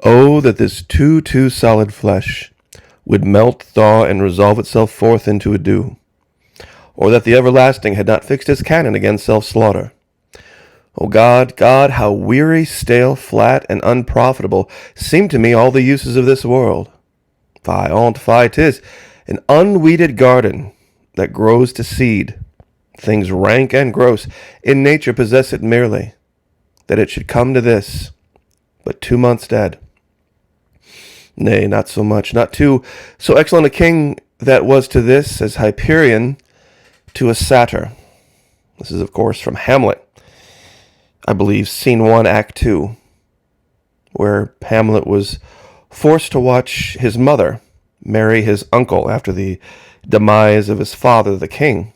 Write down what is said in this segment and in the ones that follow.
Oh, that this too solid flesh would melt, thaw, and resolve itself forth into a dew, or that the everlasting had not fixed his canon against self-slaughter. O God, God, how weary, stale, flat, and unprofitable seem to me all the uses of this world. Fie, 'tis an unweeded garden that grows to seed. Things rank and gross in nature possess it merely, that it should come to this, but 2 months dead. Nay, not so much, not two, so excellent a king that was to this as Hyperion to a satyr. This is, of course, from Hamlet. I believe Scene 1, Act 2, where Hamlet was forced to watch his mother marry his uncle after the demise of his father, the king,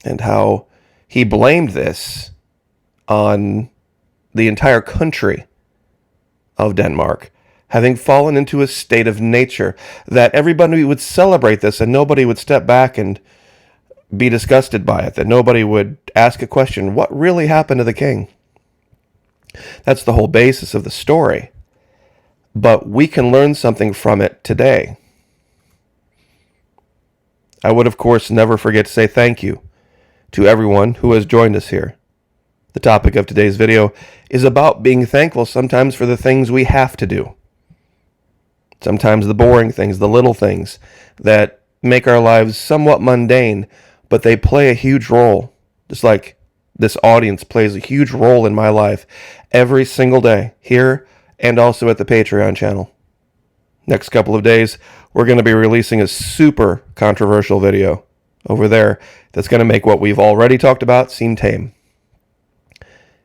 and how he blamed this on the entire country of Denmark having fallen into a state of nature, that everybody would celebrate this and nobody would step back and be disgusted by it, that nobody would ask a question, what really happened to the king? That's the whole basis of the story. But we can learn something from it today. I would, of course, never forget to say thank you to everyone who has joined us here. The topic of today's video is about being thankful sometimes for the things we have to do. Sometimes the boring things, the little things that make our lives somewhat mundane, but they play a huge role. Just like this audience plays a huge role in my life every single day, here and also at the Patreon channel. Next couple of days, we're going to be releasing a super controversial video over there that's going to make what we've already talked about seem tame.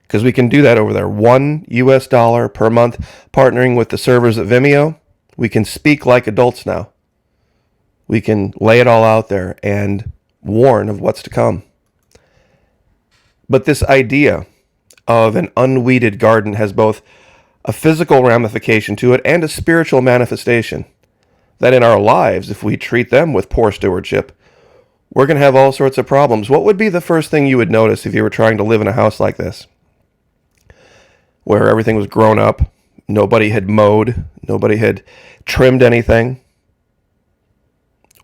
Because we can do that over there. $1 per month, partnering with the servers at Vimeo. We can speak like adults now. We can lay it all out there and warn of what's to come. But this idea of an unweeded garden has both a physical ramification to it and a spiritual manifestation. That in our lives, if we treat them with poor stewardship, we're going to have all sorts of problems. What would be the first thing you would notice if you were trying to live in a house like this, where everything was grown up, nobody had mowed, nobody had trimmed anything?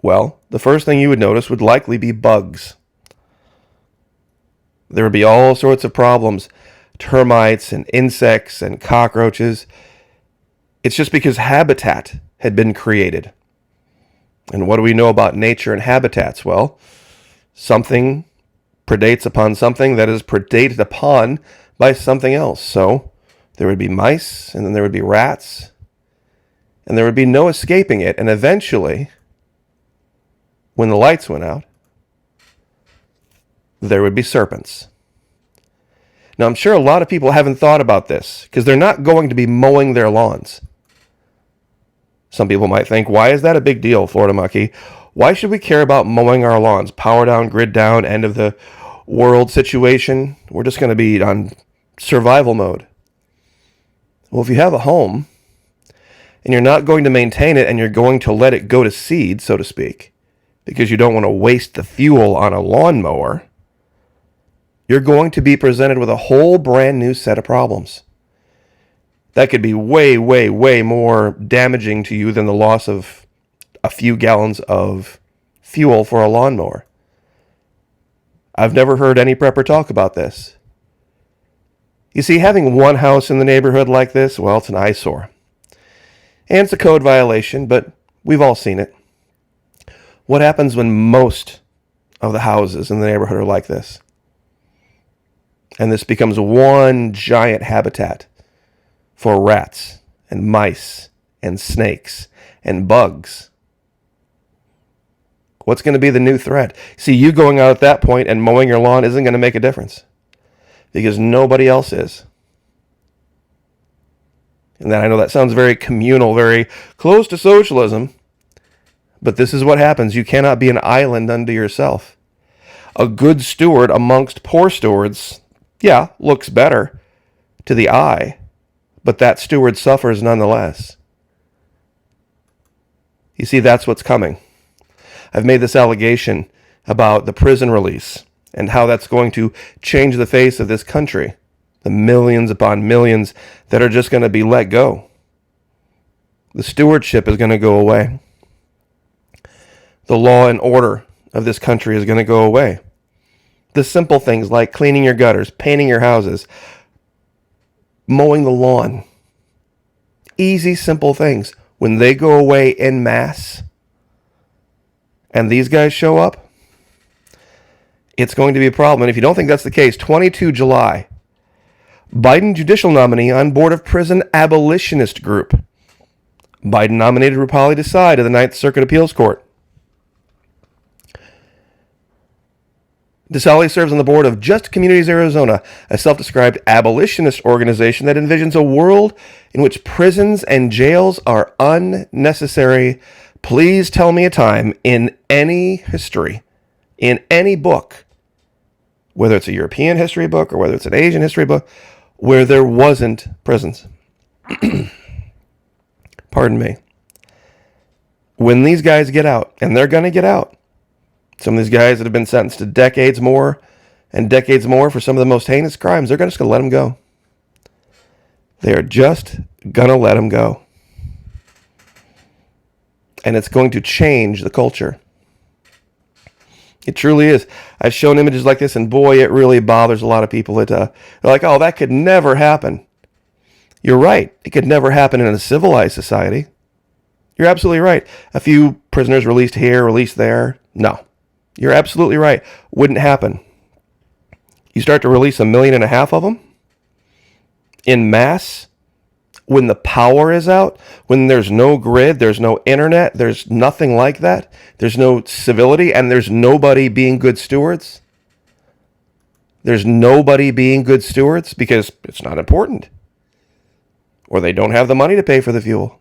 Well, the first thing you would notice would likely be bugs. There would be all sorts of problems, termites and insects and cockroaches. It's just because habitat had been created. And what do we know about nature and habitats? Well, something predates upon something that is predated upon by something else. So there would be mice, and then there would be rats, and there would be no escaping it. And eventually, when the lights went out, there would be serpents. Now, I'm sure a lot of people haven't thought about this because they're not going to be mowing their lawns. Some people might think, why is that a big deal, Florida Mucky? Why should we care about mowing our lawns? Power down, grid down, end of the world situation. We're just going to be on survival mode. Well, if you have a home and you're not going to maintain it and you're going to let it go to seed, so to speak, because you don't want to waste the fuel on a lawnmower, you're going to be presented with a whole brand new set of problems. That could be way more damaging to you than the loss of a few gallons of fuel for a lawnmower. I've never heard any prepper talk about this. You see, having one house in the neighborhood like this, well, it's an eyesore. And it's a code violation, but we've all seen it. What happens when most of the houses in the neighborhood are like this? And this becomes one giant habitat for rats and mice and snakes and bugs. What's going to be the new threat? See, you going out at that point and mowing your lawn isn't going to make a difference because nobody else is. And then I know that sounds very communal, very close to socialism, but this is what happens. You cannot be an island unto yourself. A good steward amongst poor stewards, yeah, looks better to the eye, but that steward suffers nonetheless. You see, that's what's coming. I've made this allegation about the prison release and how that's going to change the face of this country. The millions upon millions that are just going to be let go. The stewardship is going to go away. The law and order of this country is going to go away. The simple things like cleaning your gutters, painting your houses, mowing the lawn. Easy, simple things. When they go away en masse and these guys show up, it's going to be a problem. And if you don't think that's the case, 22 July, Biden judicial nominee on board of prison abolitionist group. Biden nominated Rupali Desai to the Ninth Circuit Appeals Court. Desai serves on the board of Just Communities Arizona, a self-described abolitionist organization that envisions a world in which prisons and jails are unnecessary. Please tell me a time in any history, in any book, whether it's a European history book or whether it's an Asian history book, where there wasn't prisons. Pardon me. When these guys get out, and they're going to get out, some of these guys that have been sentenced to decades more and decades more for some of the most heinous crimes, they're just going to let them go. They're just going to let them go. And it's going to change the culture. It truly is. I've shown images like this, and boy, it really bothers a lot of people. They're like, oh, that could never happen. You're right. It could never happen in a civilized society. You're absolutely right. A few prisoners released here, released there. No. You're absolutely right. Wouldn't happen. You start to release 1.5 million of them in mass when the power is out, when there's no grid, there's no internet, there's nothing like that, there's no civility, and there's nobody being good stewards. There's nobody being good stewards because it's not important. Or they don't have the money to pay for the fuel.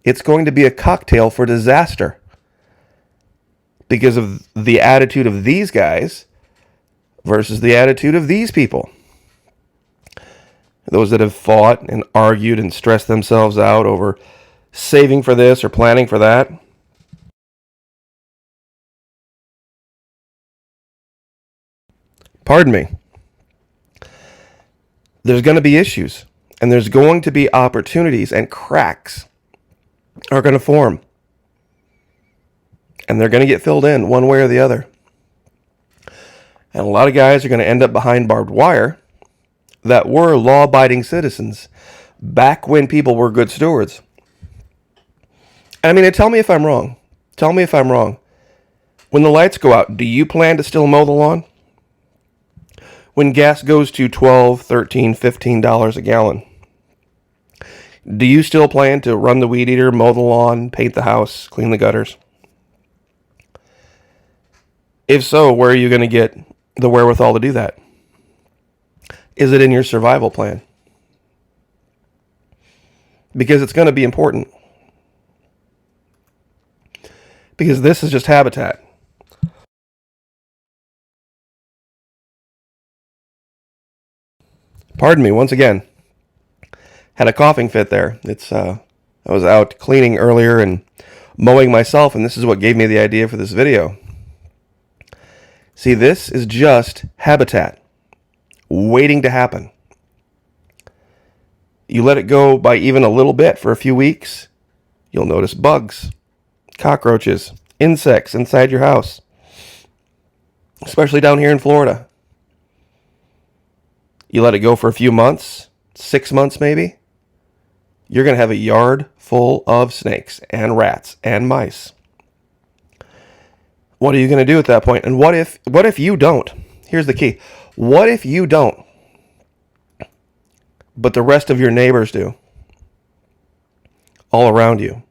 It's going to be a cocktail for disaster because of the attitude of these guys versus the attitude of these people. Those that have fought and argued and stressed themselves out over saving for this or planning for that. Pardon me. There's going to be issues, and there's going to be opportunities, and cracks are going to form. And they're going to get filled in one way or the other. And a lot of guys are going to end up behind barbed wire that were law-abiding citizens back when people were good stewards. I mean, tell me if I'm wrong. Tell me if I'm wrong. When the lights go out, do you plan to still mow the lawn? When gas goes to $12, $13, $15 a gallon, do you still plan to run the weed eater, mow the lawn, paint the house, clean the gutters? If so, where are you going to get the wherewithal to do that? Is it in your survival plan? Because it's going to be important. Because this is just habitat. Pardon me, once again. Had a coughing fit there. I was out cleaning earlier and mowing myself, and this is what gave me the idea for this video. See, this is just habitat waiting to happen. You let it go by even a little bit for a few weeks, you'll notice bugs, cockroaches, insects inside your house, especially down here in Florida. You let it go for a few months, 6 months maybe, you're going to have a yard full of snakes and rats and mice. What are you going to do at that point? And what if you don't? Here's the key. What if you don't, but the rest of your neighbors do? All around you.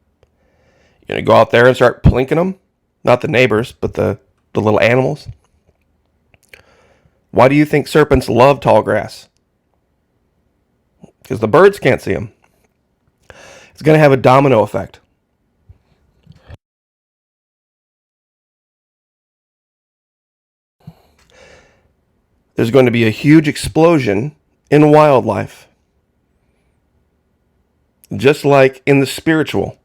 You're going to go out there and start plinking them? Not the neighbors, but the little animals. Why do you think serpents love tall grass? Because the birds can't see them. It's going to have a domino effect. There's going to be a huge explosion in wildlife. Just like in the spiritual.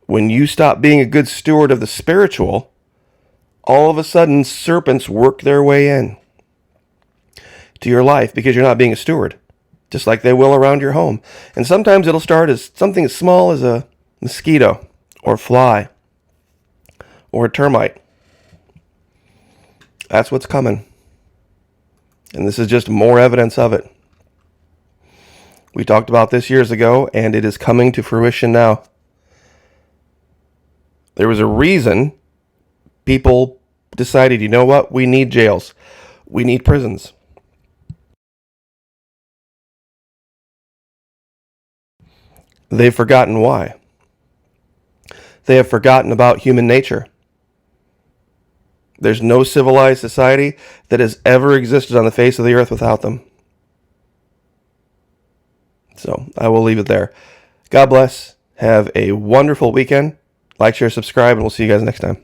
When you stop being a good steward of the spiritual, all of a sudden serpents work their way in to your life because you're not being a steward. just like they will around your home. And sometimes it'll start as something as small as a mosquito or fly or a termite. That's what's coming. And this is just more evidence of it. We talked about this years ago, and it is coming to fruition now. There was a reason people decided, you know what, we need jails. We need prisons. They've forgotten why. They have forgotten about human nature. There's no civilized society that has ever existed on the face of the earth without them. So I will leave it there. God bless. Have a wonderful weekend. Like, share, subscribe, and we'll see you guys next time.